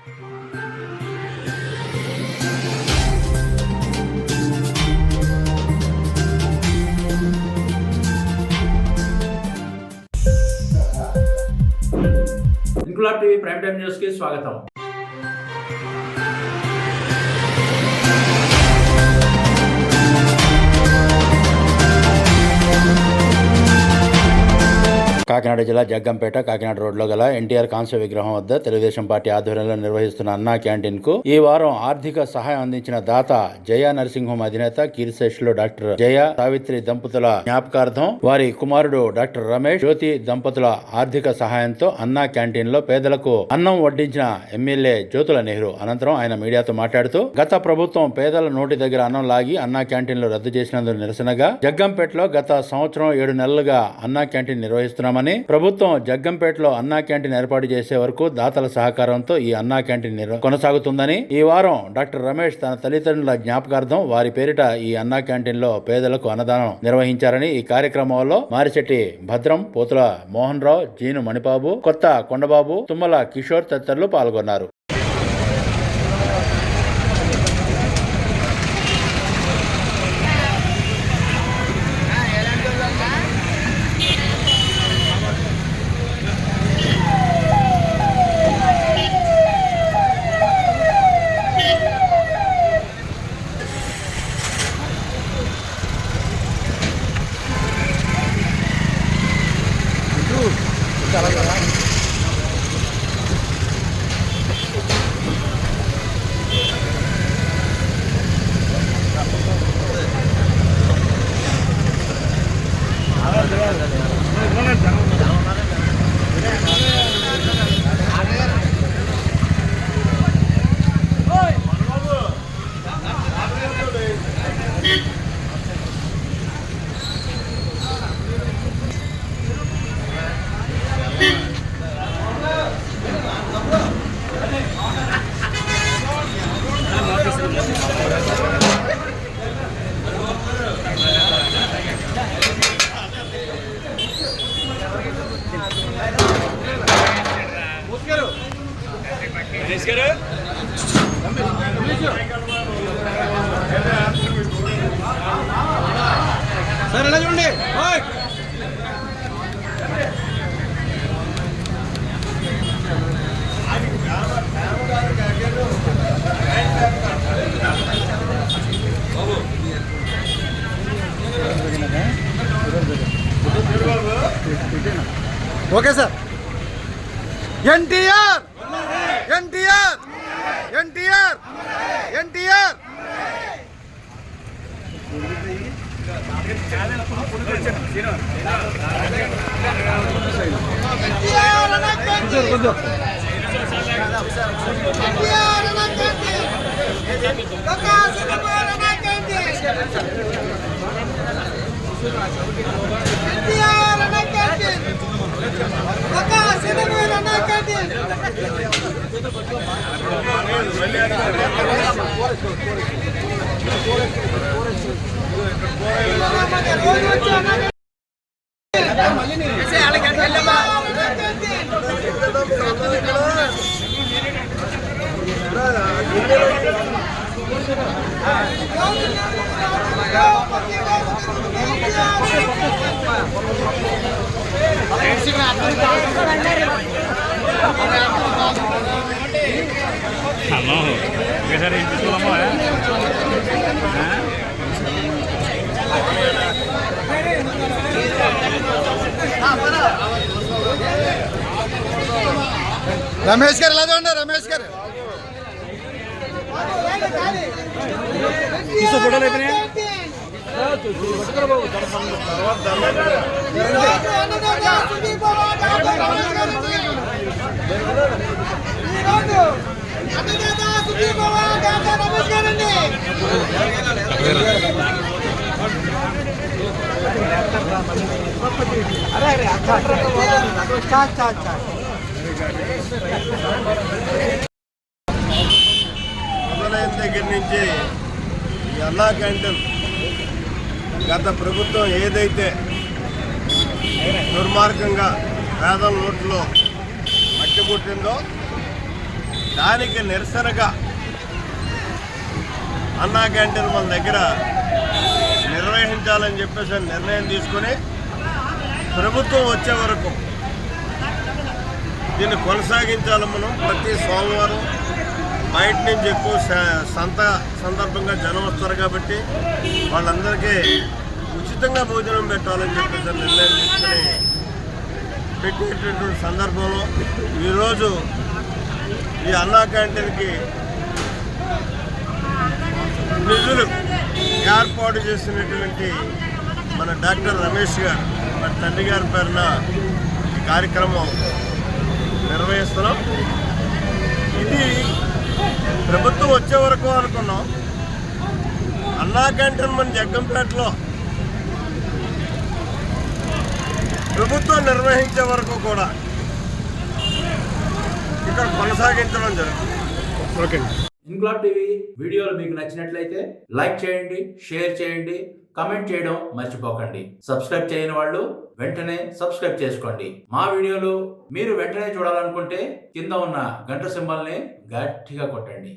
Inquilab TV prime time news కి స్వాగతం. కాకినాడ జిల్లా జగ్గంపేట కాకినాడ రోడ్లో గల ఎన్టీఆర్ కాంస్య విగ్రహం వద్ద తెలుగుదేశం పార్టీ ఆధ్వర్యంలో నిర్వహిస్తున్న అన్నా క్యాంటీన్ కు ఈ వారం ఆర్థిక సహాయం అందించిన దాత జయ నర్సింగ్ హోమ్ అధినేత కీర్తిశేషులు డాక్టర్ జయ సావిత్రి దంపతుల జ్ఞాపకార్థం వారి కుమారుడు డాక్టర్ రమేష్ జ్యోతి దంపతుల ఆర్థిక సహాయంతో అన్నా క్యాంటీన్ లో పేదలకు అన్నం వడ్డించిన ఎమ్మెల్యే జ్యోతుల నెహ్రూ. అనంతరం ఆయన మీడియాతో మాట్లాడుతూ గత ప్రభుత్వం పేదల నోటి దగ్గర అన్నం లాగి అన్నా క్యాంటీన్లు రద్దు చేసినందుకు నిరసనగా జగ్గంపేటలో గత సంవత్సరం 7 నెలలుగా అన్నా క్యాంటీన్ నిర్వహిస్తున్నామని, ప్రభుత్వం జగ్గంపేటలో అన్నా క్యాంటీన్ ఏర్పాటు చేసే వరకు దాతల సహకారంతో ఈ అన్నా క్యాంటీన్ కొనసాగుతుందని, ఈ వారం డాక్టర్ రమేష్ తన తల్లిదండ్రుల జ్ఞాపకార్థం వారి పేరిట ఈ అన్నా క్యాంటీన్ లో పేదలకు అన్నదానం నిర్వహించారని, ఈ కార్యక్రమంలో మారిశెట్టి భద్రం, పోతుల మోహన్ రావు, జీను మణిబాబు, కొత్త కొండబాబు, తుమ్మల కిషోర్ తదితరులు పాల్గొన్నారు. సార్ ఎలా చూడండి. Okay sir. ఎన్టీఆర్ ఎన్టీఆర్ ఎన్టీఆర్ ఎన్టీఆర్ రమేష్ గారు ఎలా చూడండి. రమేష్ గారు ఫోటోలు అయిపోయినాయి. మొదలైన దగ్గర నుంచి ఈ అన్నా క్యాంటీన్ గత ప్రభుత్వం ఏదైతే దుర్మార్గంగా పేదల నోట్లో మట్టి పుట్టిందో దానికి నిరసనగా అన్నా క్యాంటీన్ మన దగ్గర నిర్వహించాలని చెప్పేసి నిర్ణయం తీసుకుని ప్రభుత్వం వచ్చే వరకు దీన్ని కొనసాగించాలి. మనం ప్రతి సోమవారం బయట నుంచి ఎక్కువ సందర్భంగా జనం వస్తారు కాబట్టి వాళ్ళందరికీ ఉచితంగా భోజనం పెట్టాలని చెప్పేసి నిర్ణయం తీసుకుని పెట్టేటటువంటి సందర్భంలో ఈరోజు ఈ అన్నా క్యాంటీన్కి నిధులు ఏర్పాటు చేసినటువంటి మన డాక్టర్ రమేష్ గారు మన తండ్రి గారి పేరున ఈ కార్యక్రమం నిర్వహిస్తున్నాం. ఇది ప్రభుత్వం వచ్చే వరకు అనుకున్నాం. అన్నా క్యాంటీన్ మన జగ్గంపేటలో ప్రభుత్వం నిర్వహించే వరకు కూడా ఇక్కడ కొనసాగించడం జరుగుతుంది. ఓకే. ఇన్క్లాబ్ టీవీ వీడియోలు మీకు నచ్చినట్లయితే లైక్ చేయండి, షేర్ చేయండి, కమెంట్ చేయడం మర్చిపోకండి. సబ్స్క్రైబ్ చేయని వాళ్ళు వెంటనే సబ్స్క్రైబ్ చేసుకోండి. మా వీడియోలు మీరు వెంటనే చూడాలనుకుంటే కింద ఉన్న గంట సింబల్ని గట్టిగా కొట్టండి.